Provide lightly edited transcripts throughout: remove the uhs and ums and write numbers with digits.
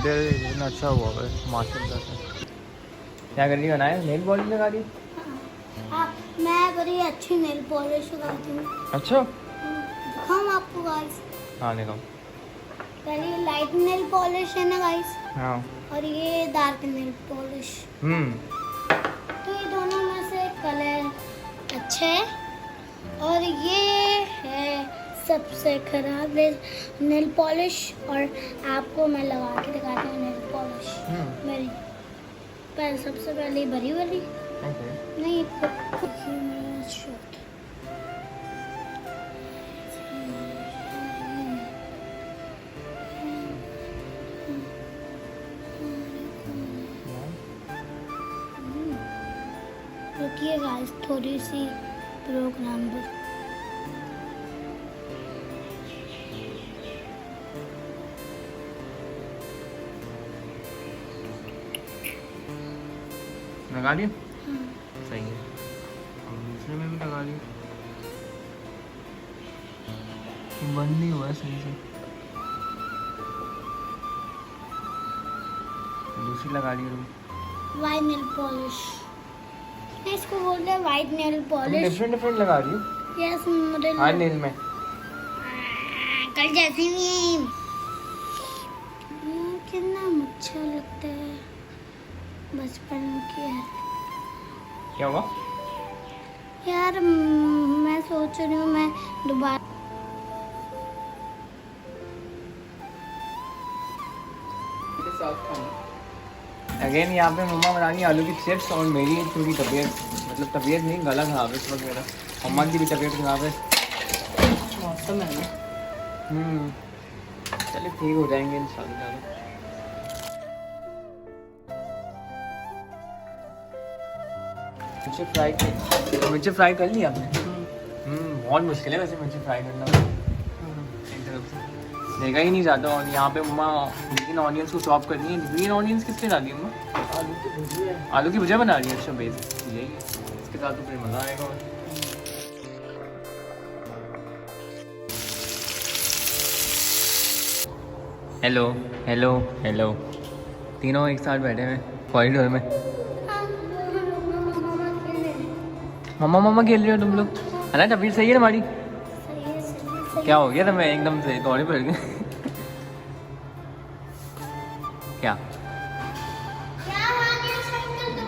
बैठे इतना अच्छा हुआ है माशाल्लाह से। क्या कर रही हो? बनाए नेल पॉलिश लगा रही? हाँ, मैं बड़ी अच्छी नेल पॉलिश लगाती हूँ। अच्छा दिखाऊँ आपको गाइस? हाँ दिखाओ। पहले लाइट नेल पॉलिश है ना गाइस, हाँ और ये डार्क नेल पॉलिश। तो ये दोनों में से कलर अच्छा है, और ये है सबसे खराब नेल पॉलिश। और आपको मैं लगा के दिखाती हूँ नेल पॉलिश मेरी। पहले सबसे पहले भरी वाली नहीं रुकिए गाइस, थोड़ी सी प्रोग्राम पर। लगा लिया? सही है। अब दूसरे में भी लगा लिया, बंद नहीं हुआ है सही से। दूसरी लगा ली तुम। वाइट नेल पॉलिश, इसको बोलते हैं वाइट नेल पॉलिश। डिफरेंट लगा रही हो? यस मुझे हर नेल में कल जैसे भी कितना अच्छा लगता है बचपन की यार। क्या हुआ यार मैं सोच रही हूँ मैं दोबारा अगेन यहाँ पे मम्मा बनानी आलू की चिप्स, और मेरी थोड़ी तबीयत, मतलब तबीयत नहीं, गला खराब है इस वक्त मेरा। मम्मा की भी तबीयत खराब है। मौसम है ना। चलिए ठीक हो जाएंगे इंशाल्लाह। मिर्ची फ्राई कर लिया आपने? बहुत मुश्किल है वैसे मिर्ची फ्राई करना, एक तरफ से देखा ही नहीं जाता। और यहाँ पे मम्मा ग्रीन ऑनियंस को चॉप करनी है। ग्रीन ऑनियंस किस लिए डाली है मम्मा? आलू की भुजिया बना रही है? अच्छा बेस यही है, इसके साथ तो फिर मज़ा आएगा। और हेलो हेलो हेलो, तीनों एक साथ बैठे हुए कॉरिडोर में। मम्मा खेल रही हो तुम लोग, है ना? तबीयत सही है तुम्हारी? क्या हो गया तुम्हें एकदम से दौड़े पड़ गए? क्या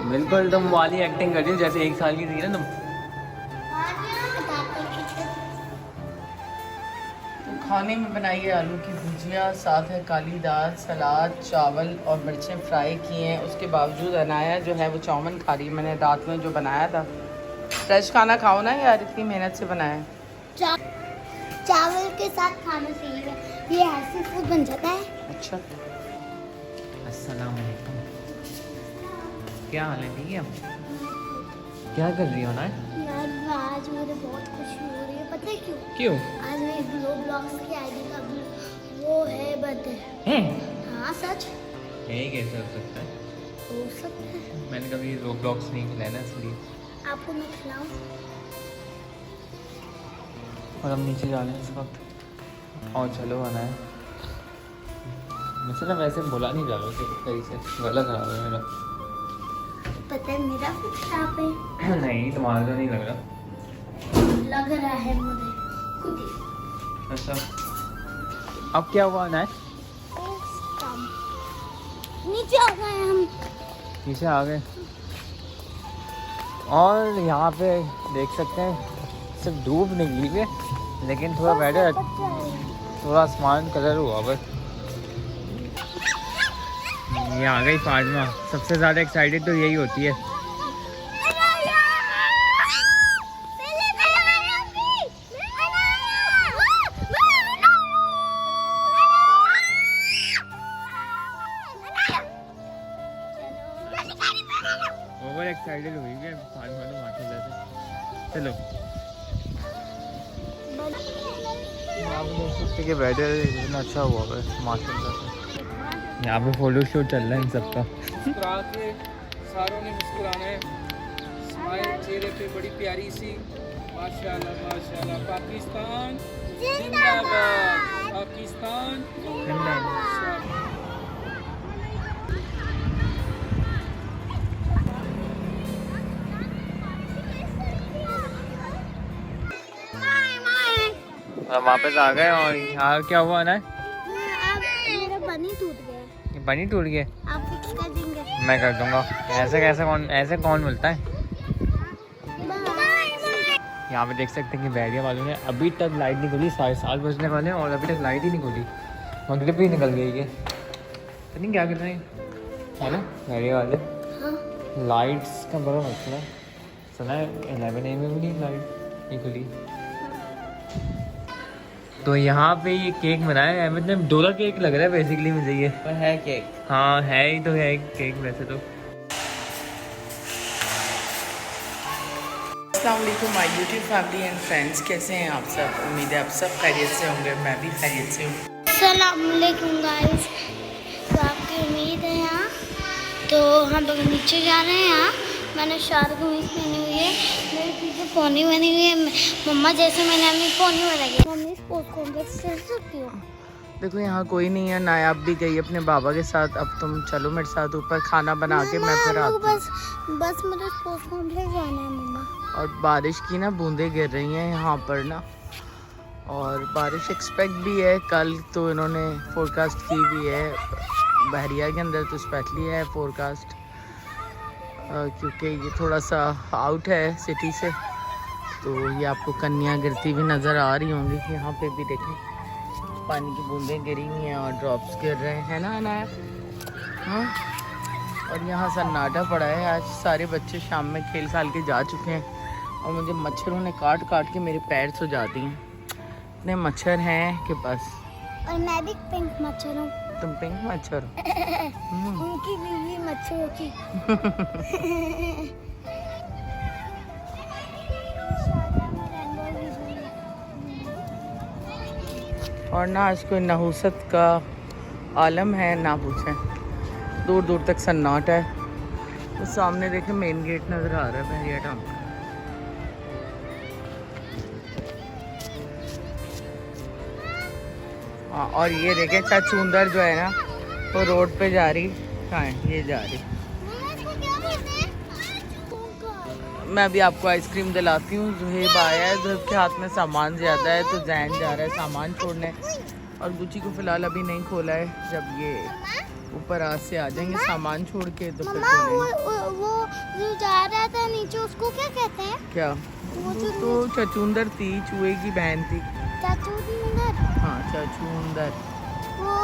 बिल्कुल तुम वाली एक्टिंग कर रही हो जैसे 1 साल की थी ना तुम। तो खाने में बनाई है आलू की भुजिया, साथ है काली दाल, सलाद, चावल और मिर्चें फ्राई की हैं। उसके बावजूद अनाया जो है वो चाउमीन खा रही है। मैंने रात में जो बनाया था। फ्रेश खाना खाओ ना यार, इतनी मेहनत से बनाया है। चावल के साथ खाना चाहिए, ये ऐसी फूड बन जाता है। अच्छा अस्सलाम वालेकुम, क्या हाल है? ठीक है। क्या कर रही हो ना? यार आज मुझे बहुत खुशी हो रही है, पता है क्यों? क्यों? आज मेरी ब्लॉग्स की आईडी का वो है बर्थडे है? हाँ सच यही कैसे हो सकता है? हो सकता है। मैंने कभी रोब्लॉक्स नहीं खिलाया ना इसलिए। आपको मैं खिलाऊं? और हम नीचे जा रहे हैं इस वक्त। और चलो आना है मुझसे ना, वैसे बोला नहीं जा रहा सही से, गला खराब है मेरा। पता है मेरा कुछ खराब है? नहीं तुम्हारा तो नहीं लग रहा। लग रहा है मुझे खुद ही। अच्छा अब क्या हुआ ना? नीचे आ गए हम, नीचे आ गए। और यहाँ पे देख सकते हैं सिर्फ धूप निकली है, लेकिन थोड़ा वेदर, थोड़ा आसमान कलर हुआ बस। ये आ गई फातिमा, सबसे ज़्यादा एक्साइटेड तो यही होती है। ओवर एक्साइटेड हुई है फातिमा तो माशाल्लाह से। चलो आप देख सकते कि वेदर इतना अच्छा हुआ है माशाल्लाह से। यहाँ पे फोटो शूट चल रहा है इन सबका। मुस्कुरा के सारों ने मुस्कुराना है, स्माइल चेहरे पे बड़ी प्यारी सी। माशाल्लाह माशाल्लाह। पाकिस्तान जिंदाबाद, पाकिस्तान जिंदाबाद। वापस आ गए और यहाँ क्या हुआ ना, अब मेरा बनी टूट गया, ये बनी टूट गए। आप फिक्स कर देंगे? मैं कर दूंगा। ऐसे कौन मिलता है। यहाँ पे देख सकते हैं कि बैरिया वालों ने अभी तक लाइट नहीं खोली, 7:30 बजने वाले हैं और अभी तक लाइट ही नहीं खोली। मगरिब भी निकल गई है, तो नहीं क्या कहते हैं है ना बैरिया वाले। लाइट्स का बड़ा मसला है, सुना है 11 AM में भी लाइट नहीं खुली। तो यहाँ पे ये केक बनाया है मतलब डोला केक लग रहा है बेसिकली मुझे ये। है केक? हाँ है ही तो है केक वैसे तो। अस्सलाम वालेकुम my YouTube family and friends, कैसे हैं आप सब? उम्मीद है आप सब खैरियत से होंगे, मैं भी खैरियत से हूँ। अस्सलाम वालेकुम गाइस, तो आपकी उम्मीद है यहाँ। तो हम लोग नीचे जा रहे हैं। यहाँ मैंने शार्क कमीज पहनी हुई है, मेरे पीछे पोनी बनी हुई है। मम्मा जैसे मैंने अपनी पोनी बनाई है। मम्मी स्पोर्ट्स कॉम्प्लेक्स चल सकती हो? देखो यहाँ कोई नहीं है, नायाब भी गई अपने बाबा के साथ। अब तुम चलो मेरे साथ ऊपर, खाना बना के मैं फिर आता हूँ। बस मुझे स्पोर्ट्स कॉम्प्लेक्स जाना है मम्मा। और बारिश की ना बूंदें गिर रही हैं यहाँ पर ना, और बारिश एक्सपेक्ट भी है कल, तो इन्होंने फोरकास्ट की भी है बहरिया के अंदर, तो स्पेशली है फोरकास्ट क्योंकि ये थोड़ा सा आउट है सिटी से। तो ये आपको कन्या गिरती हुई नज़र आ रही होंगी। यहाँ पे भी देखें पानी की बूंदें गिरी हुई हैं और ड्रॉप्स गिर रहे हैं ना अनाया। हाँ, और यहाँ सन्नाटा पड़ा है। आज सारे बच्चे शाम में खेल खाल के जा चुके हैं और मुझे मच्छरों ने काट काट के मेरे पैर सुजाती हैं। इतने मच्छर हैं कि बस। और मैं भी पिंक मच्छर हूँ। तुम पिंक मच्छर हो? उनकी बीवी मच्छरों की। और ना आज कोई नहुसत का आलम है ना पूछें, दूर दूर तक सन्नाटा है। तो सामने देखें मेन गेट नज़र आ रहा है बहरिया टाउन का। हाँ, और ये देखें चाचूंदर जो है ना वो रोड पे जा रही। कहाँ है ये जा रही? मैं अभी आपको आइसक्रीम दिलाती हूँ। जुहेब आया है, जुहेब के हाथ में सामान ज़्यादा है तो जैन जा रहा है सामान छोड़ने। और गुची को फ़िलहाल अभी नहीं खोला है, जब ये ऊपर आज से आ जाएंगे सामान छोड़ के तो फिर वो जो जा रहा था नीचे उसको क्या कहते हैं? क्या? वो तो चचूंदर थी, चूहे की बहन थी। चचूंदर? हाँ चचूंदर। वो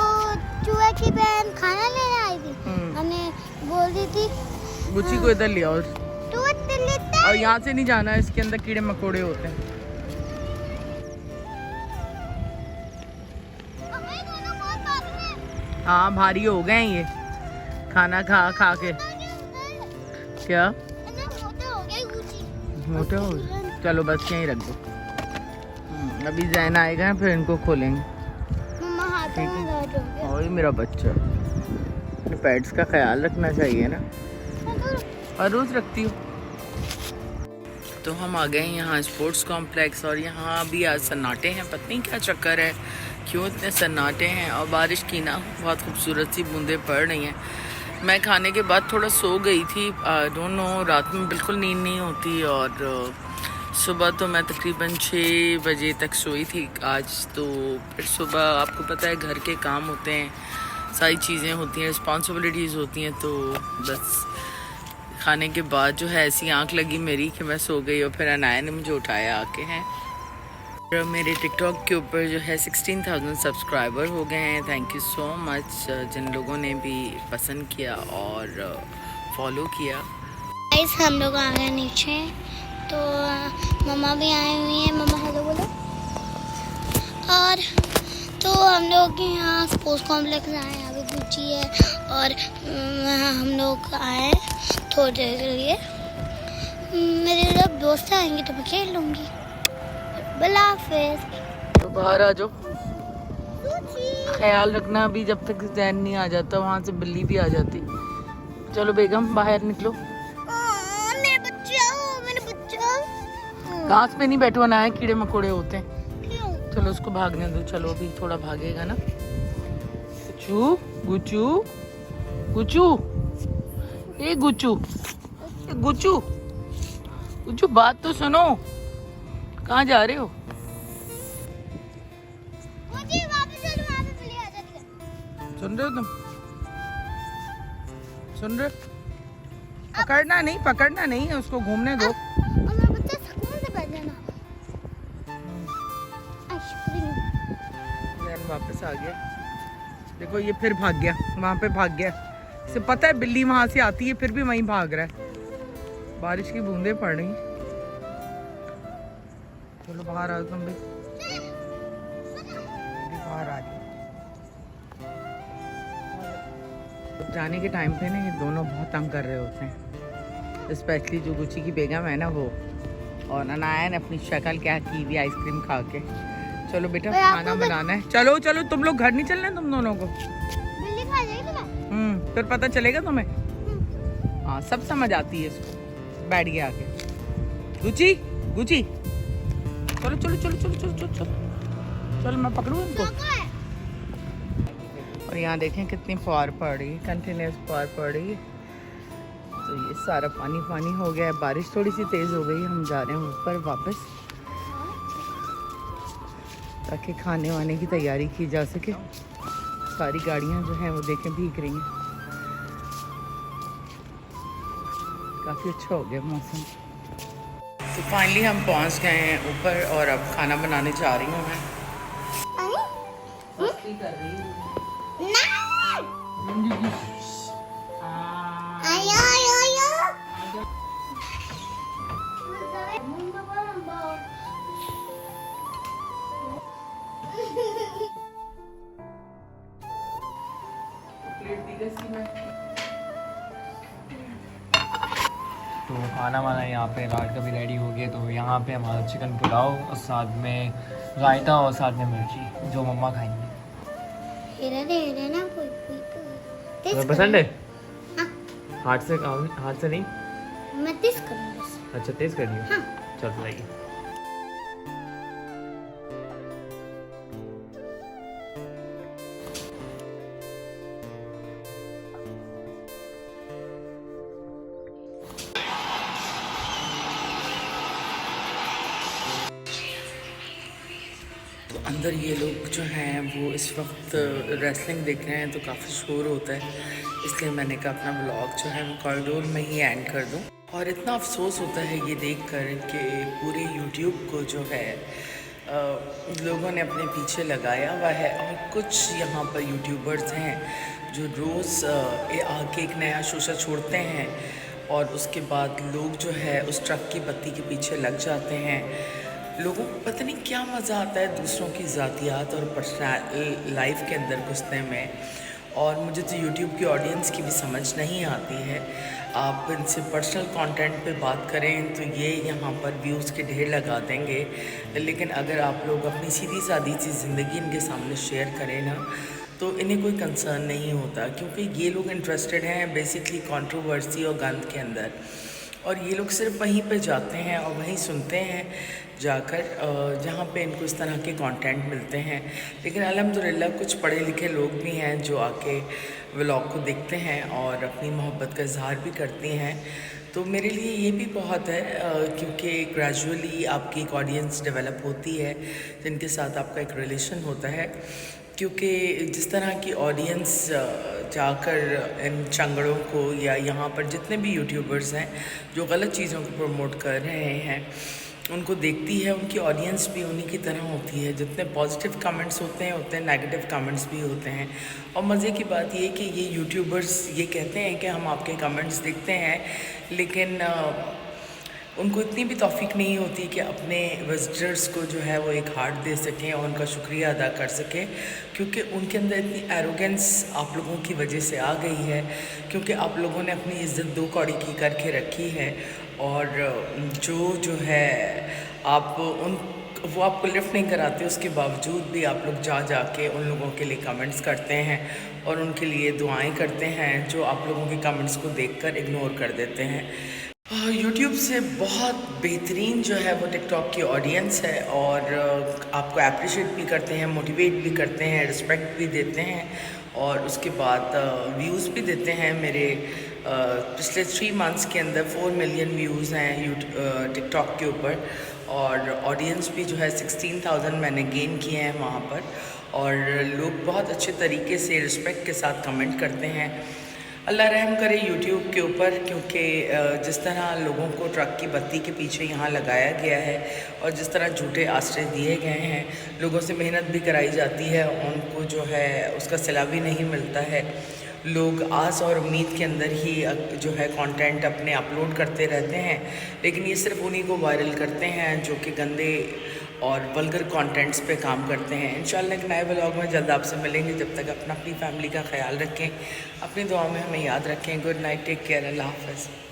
चूहे की बहन खाना लेने आई थी, हमें बोल रही थी गुची को इधर ले आओ। और यहाँ से नहीं जाना है, इसके अंदर कीड़े मकोड़े होते हैं। हाँ भारी हो गए हैं ये खाना खा खा के। क्या मोटे हो गए? चलो बस यहीं रख दो, अभी जैन आएगा फिर इनको खोलेंगे। ठीक है। और ये मेरा बच्चा, अपने पेट्स का ख्याल रखना चाहिए ना, हर रोज़ रखती हूँ। तो हम आ गए यहाँ स्पोर्ट्स कॉम्प्लेक्स और यहाँ भी आज सन्नाटे हैं। पता नहीं क्या चक्कर है, क्यों इतने सन्नाटे हैं। और बारिश की ना बहुत खूबसूरत सी बूंदें पड़ रही हैं। मैं खाने के बाद थोड़ा सो गई थी, दोनों रात में बिल्कुल नींद नहीं होती। और सुबह तो मैं तकरीबन 6 बजे तक सोई थी आज। तो फिर सुबह आपको पता है घर के काम होते हैं, सारी चीज़ें होती हैं, रिस्पॉन्सिबिलिटीज़ होती हैं। तो बस खाने के बाद जो है ऐसी आंख लगी मेरी कि मैं सो गई और फिर अनाया ने मुझे उठाया आके हैं। मेरे टिकटॉक के ऊपर जो है 16,000 सब्सक्राइबर हो गए हैं। थैंक यू सो मच जिन लोगों ने भी पसंद किया और फॉलो किया। गाइस हम लोग आ गए नीचे, तो मम्मा भी आई हुई हैं। मम्मा हेलो बोलो। और तो हम लोग यहाँ स्पोर्ट्स कॉम्प्लेक्स आए हैं, अभी गुची है और हम लोग आए थोड़ी देर के लिए। मेरे जब दोस्त आएंगे तो मैं खेल लूँगी। बला हाफिज़। तो बाहर आ जाओ, ख्याल रखना अभी जब तक जैन नहीं आ जाता, वहाँ से बिल्ली भी आ जाती। चलो बेगम बाहर निकलो। मेरे बच्चा घास पे नहीं बैठो ना, है कीड़े मकोड़े होते हैं। चलो उसको भागने दो, चलो अभी थोड़ा भागेगा ना। गुचू गुचू गुचू, ए गुचू गुचू गुचू, बात तो सुनो, कहाँ जा रहे हो? सुन रहे हो तुम? सुन रहे हो? पकड़ना नहीं है उसको, घूमने दो। और मेरा बच्चा सुकून से बैठ जाना। आइसक्रीम। यार वापस आ गया, देखो ये फिर भाग गया, वहाँ पे भाग गया। इसे पता है बिल्ली वहाँ से आती है, फिर भी वहीं भाग रहा है। बारिश की बूंदें पड़ रही हैं। चलो बाहर आओ तुम भी, बाहर आ रही। जाने के टाइम पे ना ये दोनों बहुत तंग कर रहे होते हैं, स्पेशली जो गुच्ची की बेगम है ना वो, और अनाया ने अपनी शक्ल क्या की हुई आइसक्रीम खा के। चलो बेटा खाना बनाना है, चलो चलो तुम लोग घर नहीं चलना तुम दोनों को। बिल्ली खा जाएगी तुम्हें? फिर पता चलेगा तुम्हें। हाँ सब समझ आती है इसको। बैठ गया आके गुची गुची, चलो चलो चलो चलो चलो चलो चलो चलो मैं पकड़ूँ इनको। और यहाँ देखें कितनी फुहार पड़ रही है, कंटिन्यूस फुहार पड़ रही है। तो ये सारा पानी पानी हो गया है, बारिश थोड़ी सी तेज़ हो गई। हम जा रहे हैं ऊपर वापस ताकि खाने वाने की तैयारी की जा सके। सारी गाड़ियाँ जो हैं वो देखें भीग रही हैं। काफ़ी अच्छा हो गया मौसम। तो फाइनली हम पहुंच गए हैं ऊपर और अब खाना बनाने जा रही हूँ मैं। मस्ती कर रही हूँ। तो खाना वाना यहाँ पे रात का भी रेडी हो गया। तो यहाँ पे हमारा चिकन पुलाव और साथ में रायता और साथ में मिर्ची जो मम्मा खाएंगी। तुम्हें पसंद है? हाथ से नहीं? मैं टेस्ट करूँगी। अच्छा टेस्ट कर लियो। हाँ। चल बताइए। तो अंदर ये लोग जो हैं वो इस वक्त रेसलिंग देख रहे हैं, तो काफ़ी शोर होता है, इसलिए मैंने कहा अपना व्लॉग जो है वो कॉरिडोर में ही एंड कर दूं। और इतना अफसोस होता है ये देखकर कि पूरे यूट्यूब को जो है लोगों ने अपने पीछे लगाया हुआ है। और कुछ यहाँ पर यूट्यूबर्स हैं जो रोज़ आके एक नया शोशा छोड़ते हैं और उसके बाद लोग जो है उस ट्रक की बत्ती के पीछे लग जाते हैं। लोगों को पता नहीं क्या मज़ा आता है दूसरों की ज़ातियात और पर्सनल लाइफ के अंदर घुसने में। और मुझे तो यूट्यूब की ऑडियंस की भी समझ नहीं आती है। आप इनसे पर्सनल कंटेंट पे बात करें तो ये यहाँ पर व्यूज़ के ढेर लगा देंगे, लेकिन अगर आप लोग अपनी सीधी सादी सी ज़िंदगी इनके सामने शेयर करें ना तो इन्हें कोई कंसर्न नहीं होता, क्योंकि ये लोग इंटरेस्टेड हैं बेसिकली कंट्रोवर्सी और गंद के अंदर। और ये लोग सिर्फ वहीं पे जाते हैं और वहीं सुनते हैं जाकर जहाँ पे इनको इस तरह के कंटेंट मिलते हैं। लेकिन अल्हम्दुलिल्लाह कुछ पढ़े लिखे लोग भी हैं जो आके व्लॉग को देखते हैं और अपनी मोहब्बत का इजहार भी करती हैं। तो मेरे लिए ये भी बहुत है क्योंकि ग्रेजुअली आपकी एक ऑडियंस डेवलप होती है जिनके साथ आपका एक रिलेशन होता है। क्योंकि जिस तरह की ऑडियंस जाकर इन चंगड़ों को या यहाँ पर जितने भी यूट्यूबर्स हैं जो गलत चीज़ों को प्रमोट कर रहे हैं उनको देखती है, उनकी ऑडियंस भी उन्हीं की तरह होती है। जितने पॉजिटिव कमेंट्स होते हैं उतने नेगेटिव कमेंट्स भी होते हैं। और मज़े की बात ये कि ये यूट्यूबर्स ये कहते हैं कि हम आपके कमेंट्स देखते हैं, लेकिन उनको इतनी भी तौफीक नहीं होती कि अपने विजिटर्स को जो है वो एक हार्ट दे सकें और उनका शुक्रिया अदा कर सकें, क्योंकि उनके अंदर इतनी एरोगेंस आप लोगों की वजह से आ गई है, क्योंकि आप लोगों ने अपनी इज़्ज़त दो कौड़ी की करके रखी है। और जो है आप वो आपको लिफ्ट नहीं कराते, उसके बावजूद भी आप लोग जा के उन लोगों के लिए कमेंट्स करते हैं और उनके लिए दुआएं करते हैं जो आप लोगों के कमेंट्स को देखकर इग्नोर कर देते हैं। यूट्यूब से बहुत बेहतरीन जो है वो टिकटॉक की ऑडियंस है और आपको अप्रिशिएट भी करते हैं, मोटिवेट भी करते हैं, रिस्पेक्ट भी देते हैं और उसके बाद व्यूज़ भी देते हैं। मेरे पिछले 3 मंथ्स के अंदर 4 मिलियन व्यूज़ हैं टिकटॉक के ऊपर और ऑडियंस भी जो है 16,000 मैंने गेन किए हैं वहाँ पर, और लोग बहुत अच्छे तरीके से रिस्पेक्ट के साथ कमेंट करते हैं। अल्लाह रहम करे यूट्यूब के ऊपर, क्योंकि जिस तरह लोगों को ट्रक की बत्ती के पीछे यहाँ लगाया गया है और जिस तरह झूठे आश्रय दिए गए हैं, लोगों से मेहनत भी कराई जाती है, उनको जो है उसका सिला भी नहीं मिलता है। लोग आस और उम्मीद के अंदर ही जो है कंटेंट अपने अपलोड करते रहते हैं, लेकिन ये सिर्फ उन्हीं को वायरल करते हैं जो कि गंदे और वल्गर कंटेंट्स पे काम करते हैं। इंशाल्लाह एक नए व्लॉग में जल्द आपसे मिलेंगे। जब तक अपनी फैमिली का ख्याल रखें, अपनी दुआ में हमें याद रखें। गुड नाइट, टेक केयर, अल्लाह हाफ़िज़।